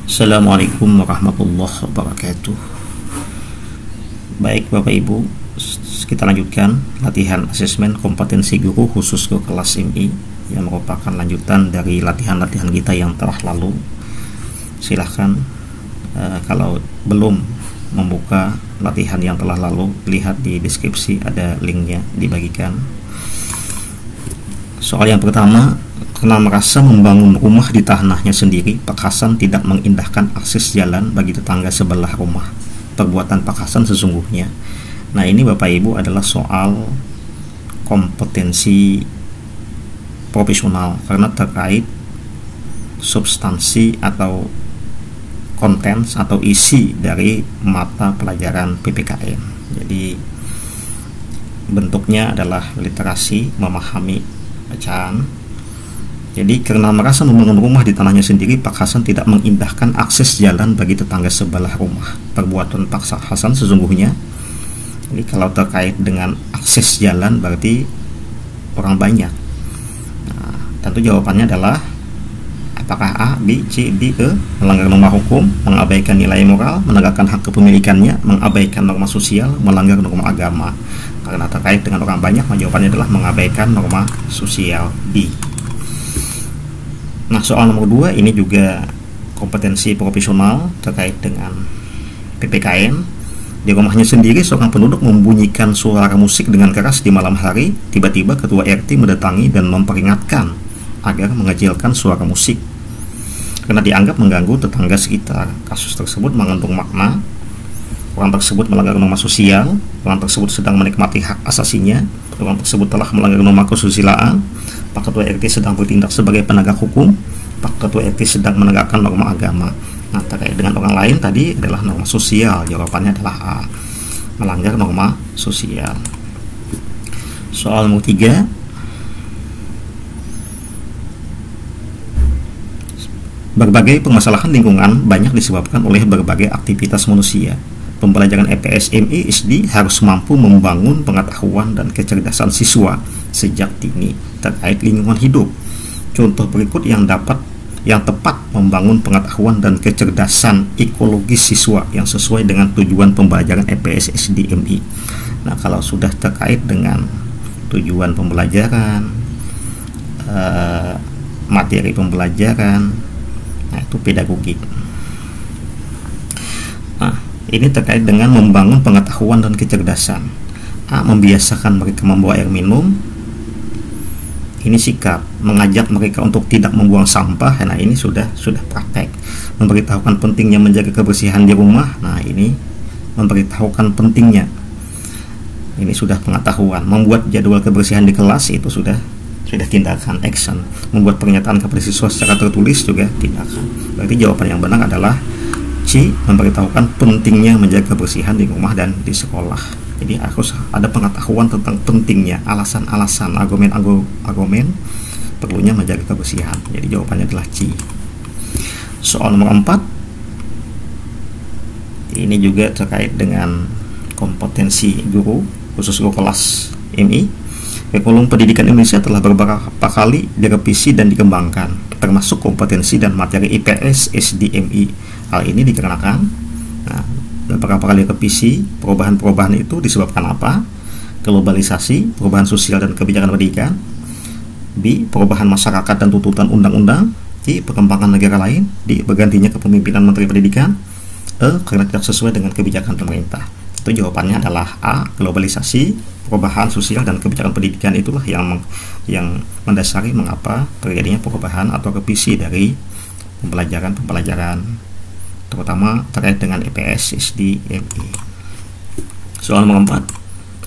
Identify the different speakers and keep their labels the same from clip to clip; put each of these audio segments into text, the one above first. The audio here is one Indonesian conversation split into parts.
Speaker 1: Assalamualaikum warahmatullahi wabarakatuh. Baik Bapak Ibu, kita lanjutkan latihan asesmen kompetensi guru khusus ke kelas MI yang merupakan lanjutan dari latihan-latihan kita yang telah lalu. Silahkan kalau belum membuka latihan yang telah lalu, lihat di deskripsi, ada linknya dibagikan. Soal yang pertama, karena merasa membangun rumah di tanahnya sendiri, Pak Hasan tidak mengindahkan akses jalan bagi tetangga sebelah rumah. Perbuatan Pak Hasan sesungguhnya. Nah, ini Bapak Ibu adalah soal kompetensi profesional karena terkait substansi atau konten atau isi dari mata pelajaran PPKN. Jadi bentuknya adalah literasi, memahami bacaan. Jadi karena merasa membangun rumah di tanahnya sendiri, Pak Hasan tidak mengindahkan akses jalan bagi tetangga sebelah rumah. Perbuatan Pak Hasan sesungguhnya. Jadi kalau terkait dengan akses jalan berarti orang banyak. Nah, tentu jawabannya adalah apakah A, B, C, D, E? Melanggar norma hukum, mengabaikan nilai moral, menegakkan hak kepemilikannya, mengabaikan norma sosial, melanggar norma agama. Karena terkait dengan orang banyak, jawabannya adalah mengabaikan norma sosial, B. Nah, soal nomor 2 ini juga kompetensi profesional terkait dengan PPKN. Di rumahnya sendiri, seorang penduduk membunyikan suara musik dengan keras di malam hari. Tiba-tiba ketua RT mendatangi dan memperingatkan agar mengecilkan suara musik karena dianggap mengganggu tetangga sekitar. Kasus tersebut mengandung makna orang tersebut melanggar norma sosial, orang tersebut sedang menikmati hak asasinya, orang tersebut telah melanggar norma kesusilaan, Pak Ketua RT sedang bertindak sebagai penegak hukum, Pak Ketua RT sedang menegakkan norma agama. Nah, terkait dengan orang lain tadi adalah norma sosial. Jawabannya adalah A, melanggar norma sosial. Soal nomor 3, berbagai permasalahan lingkungan banyak disebabkan oleh berbagai aktivitas manusia. Pembelajaran EPS MI SD harus mampu membangun pengetahuan dan kecerdasan siswa sejak dini terkait lingkungan hidup. Contoh berikut yang tepat membangun pengetahuan dan kecerdasan ekologis siswa yang sesuai dengan tujuan pembelajaran EPS SD MI. Nah, kalau sudah terkait dengan tujuan pembelajaran, materi pembelajaran, nah itu pedagogik. Nah, ini terkait dengan membangun pengetahuan dan kecerdasan. A, membiasakan mereka membawa air minum. Ini sikap, mengajak mereka untuk tidak membuang sampah. Nah, ini sudah praktek. Memberitahukan pentingnya menjaga kebersihan di rumah. Nah, ini memberitahukan pentingnya. Ini sudah pengetahuan. Membuat jadwal kebersihan di kelas itu sudah tindakan, action. Membuat pernyataan kepada siswa secara tertulis juga tindakan. Berarti jawaban yang benar adalah C, memberitahukan pentingnya menjaga kebersihan di rumah dan di sekolah. Jadi harus ada pengetahuan tentang pentingnya, alasan-alasan, argumen perlunya menjaga kebersihan. Jadi jawabannya adalah C. Soal nomor 4 ini juga terkait dengan kompetensi guru khusus guru kelas MI. Kurikulum Pendidikan Indonesia telah beberapa kali direvisi dan dikembangkan, termasuk kompetensi dan materi IPS SDMI. Hal ini dikarenakan beberapa kali revisi, perubahan-perubahan itu disebabkan apa? Globalisasi, perubahan sosial dan kebijakan pendidikan. B, perubahan masyarakat dan tuntutan undang-undang. C, perkembangan negara lain. D, bergantinya kepemimpinan Menteri Pendidikan. E, karena tidak sesuai dengan kebijakan pemerintah. Itu jawabannya adalah A, globalisasi, perubahan sosial dan kebijakan pendidikan. Itulah yang mendasari mengapa terjadinya perubahan atau revisi dari pembelajaran terutama terkait dengan EPS SD MI. Soal nomor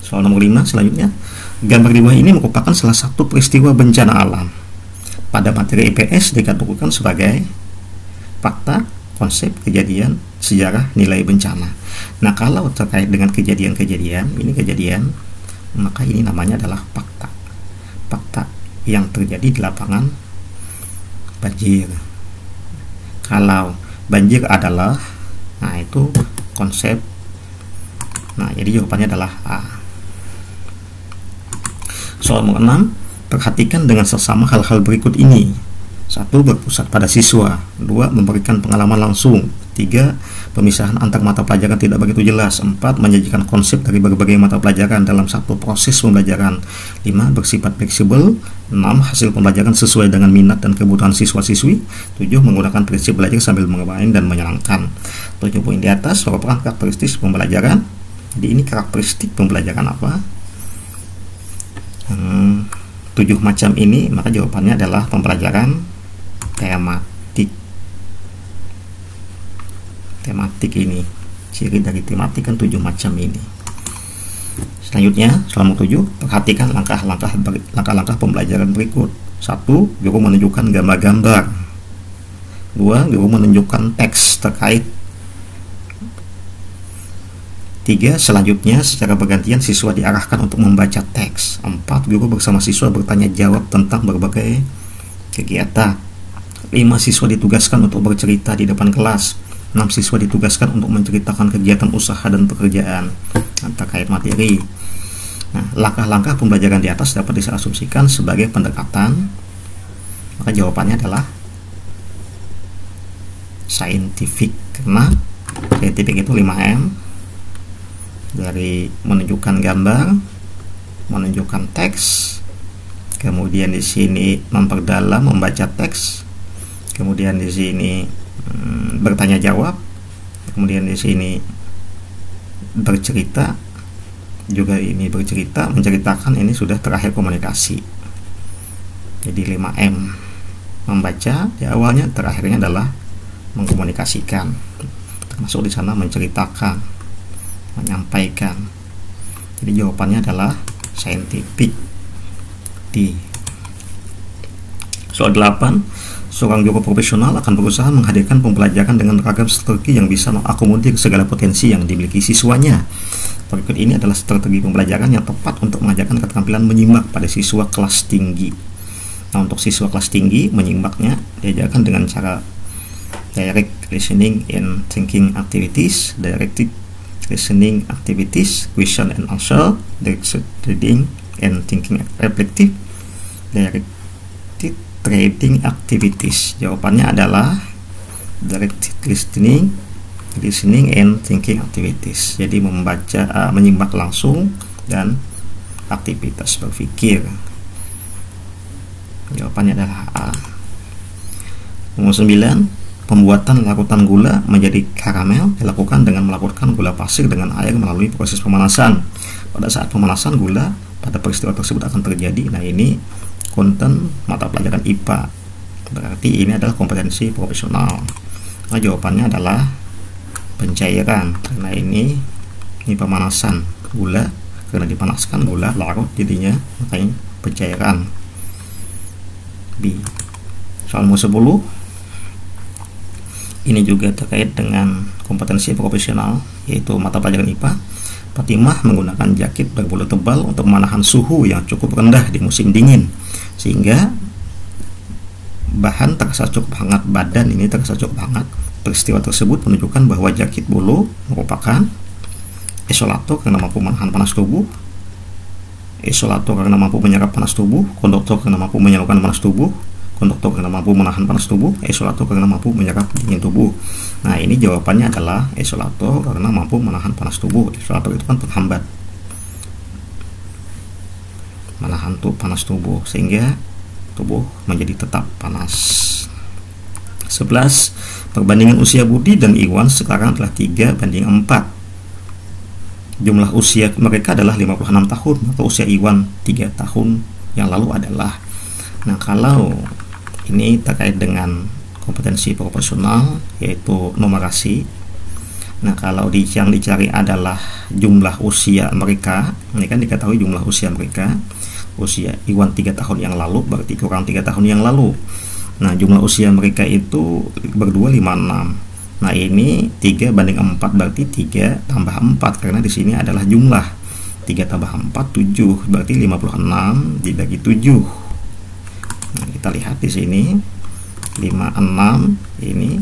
Speaker 1: 4. Soal nomor 5 selanjutnya. Gambar di bawah ini merupakan salah satu peristiwa bencana alam. Pada materi EPS dikategorikan sebagai fakta, konsep, kejadian, sejarah, nilai bencana. Nah, kalau terkait dengan kejadian-kejadian, ini kejadian, maka ini namanya adalah fakta. Fakta yang terjadi di lapangan banjir. Kalau banjir adalah, nah itu konsep. Nah, jadi jawabannya adalah A. Soal nomor 6, perhatikan dengan seksama hal-hal berikut ini. 1. Berpusat pada siswa. 2. Memberikan pengalaman langsung. 3. Pemisahan antar mata pelajaran tidak begitu jelas. 4. Menyajikan konsep dari berbagai mata pelajaran dalam satu proses pembelajaran. 5. Bersifat fleksibel. 6. Hasil pembelajaran sesuai dengan minat dan kebutuhan siswa-siswi. 7. Menggunakan prinsip belajar sambil bermain dan menyenangkan. 7 poin di atas merupakan karakteristik pembelajaran. Jadi ini karakteristik pembelajaran apa? 7 macam ini, maka jawabannya adalah pembelajaran tematik ini. Ciri dari tematik kan 7 macam ini. Selanjutnya, kelompok 7, perhatikan langkah-langkah pembelajaran berikut. 1. Guru menunjukkan gambar-gambar. 2. Guru menunjukkan teks terkait. 3. Selanjutnya, secara bergantian siswa diarahkan untuk membaca teks. 4. Guru bersama siswa bertanya jawab tentang berbagai kegiatan. 5. Siswa ditugaskan untuk bercerita di depan kelas. 6. Siswa ditugaskan untuk menceritakan kegiatan usaha dan pekerjaan terkait materi. Nah, langkah-langkah pembelajaran di atas dapat diasumsikan sebagai pendekatan. Maka jawabannya adalah scientific, karena scientific itu 5M, dari menunjukkan gambar, menunjukkan teks, kemudian di sini memperdalam membaca teks, kemudian di sini bertanya jawab, kemudian di sini bercerita, juga ini bercerita, menceritakan, ini sudah terakhir komunikasi. Jadi 5M, membaca di awalnya, terakhirnya adalah mengkomunikasikan, termasuk di sana menceritakan, menyampaikan. Jadi jawabannya adalah scientific. Di soal 8, seorang guru profesional akan berusaha menghadirkan pembelajaran dengan ragam strategi yang bisa mengakomodir segala potensi yang dimiliki siswanya. Berikut ini adalah strategi pembelajaran yang tepat untuk mengajarkan keterampilan menyimak pada siswa kelas tinggi. Nah, untuk siswa kelas tinggi, menyimaknya diajarkan dengan cara direct listening and thinking activities, directed listening activities, question and answer, directed reading and thinking reflective, directed reading activities. Jawabannya adalah directed listening and thinking activities. Jadi membaca, menyimak langsung dan aktivitas berpikir. Jawabannya adalah A. Nomor 9, pembuatan larutan gula menjadi karamel dilakukan dengan melakukan gula pasir dengan air melalui proses pemanasan. Pada saat pemanasan gula pada peristiwa tersebut akan terjadi. Nah, ini konten mata pelajaran IPA. Berarti ini adalah kompetensi profesional. Nah, jawabannya adalah pencairan, karena ini pemanasan gula, karena dipanaskan gula larut jadinya, makanya pencairan. B. Soal nomor 10, ini juga terkait dengan kompetensi profesional, yaitu mata pelajaran IPA. Fatimah menggunakan jaket berbulu tebal untuk menahan suhu yang cukup rendah di musim dingin, sehingga bahan terasa cukup hangat, badan ini terasa cukup hangat. Peristiwa tersebut menunjukkan bahwa jaket bulu merupakan isolator karena mampu menahan panas tubuh, isolator karena mampu menyerap panas tubuh, konduktor karena mampu menyalurkan panas tubuh, konduktor karena mampu menahan panas tubuh, isolator karena mampu menyerap dingin tubuh. Nah, ini jawabannya adalah isolator karena mampu menahan panas tubuh. Isolator itu kan penghambat, menahan panas tubuh sehingga tubuh menjadi tetap panas. 11. Perbandingan usia Budi dan Iwan sekarang adalah 3:4. Jumlah usia mereka adalah 56 tahun, maka usia Iwan 3 tahun yang lalu adalah. Nah, kalau ini terkait dengan kompetensi profesional, yaitu numerasi. Nah, kalau yang dicari adalah jumlah usia mereka, ini kan diketahui jumlah usia mereka. Usia Iwan 3 tahun yang lalu berarti kurang 3 tahun yang lalu. Nah, jumlah usia mereka itu berdua 56. Nah, ini 3:4 berarti 3 tambah 4, karena di sini adalah jumlah. 3 tambah 4 7, berarti 56 dibagi 7. Nah, kita lihat di sini 56 ini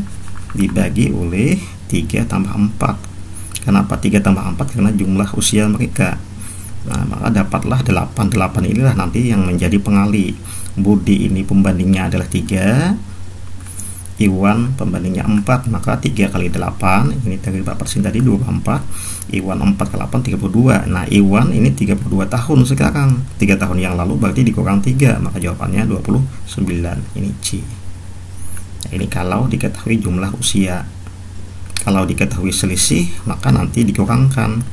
Speaker 1: dibagi oleh 3 tambah 4. Kenapa 3 tambah 4? Karena jumlah usia mereka. Nah, maka dapatlah 8. 8 inilah nanti yang menjadi pengali. Budi ini pembandingnya adalah 3, Iwan pembandingnya 4, maka 3 kali 8 ini dari Bapak persen tadi 24, Iwan 4 kali 8 32. Nah, Iwan ini 32 tahun sekarang, 3 tahun yang lalu berarti dikurang 3, maka jawabannya 29. Ini C. Nah, ini kalau diketahui jumlah usia. Kalau diketahui selisih, maka nanti dikurangkan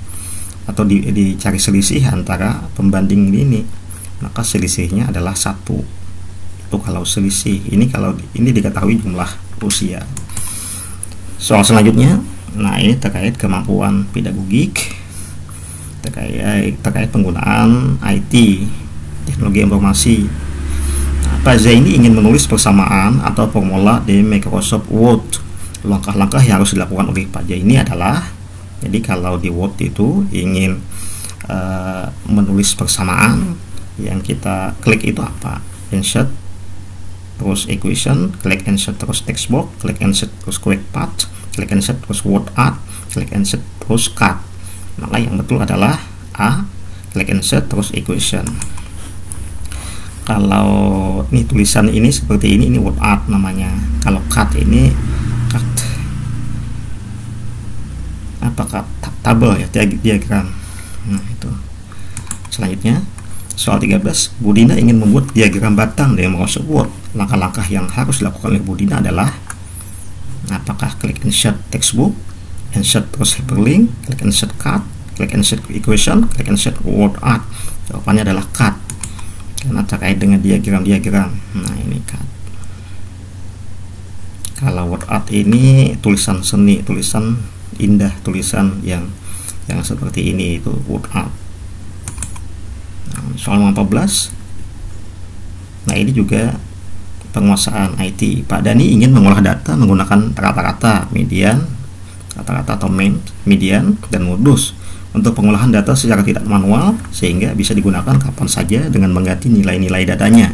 Speaker 1: atau dicari selisih antara pembanding ini, maka selisihnya adalah 1. Itu kalau selisih. Ini kalau ini diketahui jumlah usia. Soal selanjutnya, nah ini terkait kemampuan pedagogik, terkait penggunaan IT, teknologi informasi. Nah, Pak Zaini ingin menulis persamaan atau formula di Microsoft Word. Langkah-langkah yang harus dilakukan oleh Pak Zaini adalah, jadi kalau di Word itu ingin menulis persamaan, yang kita klik itu apa? Insert, terus equation, klik insert terus text box, klik insert terus quick path, klik insert terus word art, klik insert terus cut. Maka yang betul adalah A, klik insert terus equation. Kalau ini tulisan ini seperti ini word art namanya. Kalau cut ini cut, apakah tabel ya, diagram. Nah, itu. Selanjutnya soal 13, Budina ingin membuat diagram batang dengan Microsoft Word. Langkah-langkah yang harus dilakukan oleh Budina adalah, apakah klik insert textbook, insert terus hyperlink, klik insert cut, klik insert equation, klik insert word art. Jawabannya adalah cut, karena terkait dengan diagram-diagram. Nah, ini cut. Kalau word art ini tulisan seni, tulisan indah, tulisan yang seperti ini, itu word art. Soal 14, nah ini juga penguasaan IT. Pak Dani ingin mengolah data menggunakan rata-rata, median, rata-rata atau mean, median, dan modus untuk pengolahan data secara tidak manual, sehingga bisa digunakan kapan saja dengan mengganti nilai-nilai datanya.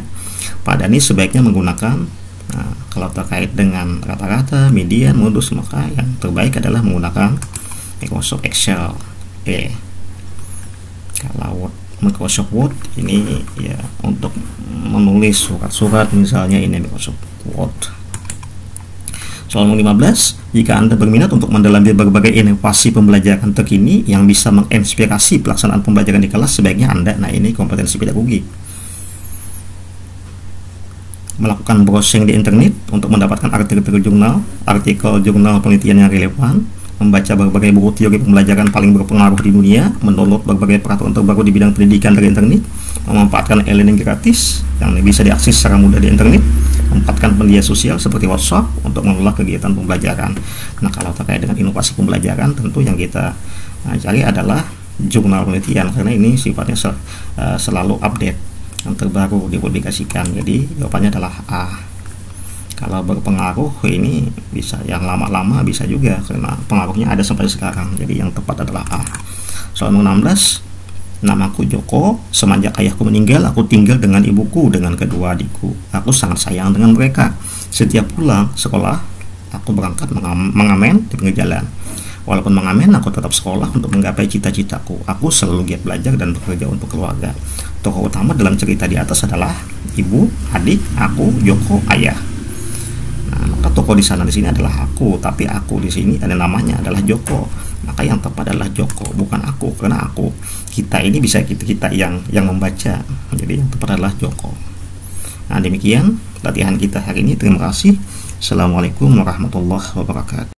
Speaker 1: Pak Dani sebaiknya menggunakan, nah, kalau terkait dengan rata-rata, median, modus, maka yang terbaik adalah menggunakan Microsoft Excel. Kalau Microsoft Word ini ya untuk menulis surat-surat, misalnya ini Microsoft Word. Soal 15, jika Anda berminat untuk mendalami berbagai inovasi pembelajaran terkini yang bisa menginspirasi pelaksanaan pembelajaran di kelas, sebaiknya Anda, nah ini kompetensi pedagogi, melakukan browsing di internet untuk mendapatkan artikel jurnal penelitian yang relevan, membaca berbagai buku teori pembelajaran paling berpengaruh di dunia, mendownload berbagai peraturan terbaru di bidang pendidikan dari internet, memanfaatkan e-learning gratis yang bisa diakses secara mudah di internet, memanfaatkan media sosial seperti WhatsApp untuk mengelola kegiatan pembelajaran. Nah, kalau terkait dengan inovasi pembelajaran, tentu yang kita cari adalah jurnal penelitian, karena ini sifatnya selalu update, yang terbaru dipublikasikan. Jadi jawabannya adalah A. Kalau berpengaruh ini bisa yang lama-lama, bisa juga karena pengaruhnya ada sampai sekarang. Jadi yang tepat adalah A. Soal 16, namaku Joko. Semenjak ayahku meninggal, aku tinggal dengan ibuku dengan kedua adikku. Aku sangat sayang dengan mereka. Setiap pulang sekolah, aku berangkat mengamen di pinggir jalan. Walaupun mengamen, aku tetap sekolah untuk menggapai cita-citaku. Aku selalu giat belajar dan bekerja untuk keluarga. Tokoh utama dalam cerita di atas adalah ibu, adik, aku, Joko, ayah. Nah, maka tokoh di sana di sini adalah aku, tapi aku di sini ada namanya adalah Joko. Maka yang tepat adalah Joko, bukan aku, karena aku, kita ini bisa kita yang membaca. Jadi yang tepat adalah Joko. Nah, demikian latihan kita hari ini. Terima kasih. Assalamualaikum warahmatullahi wabarakatuh.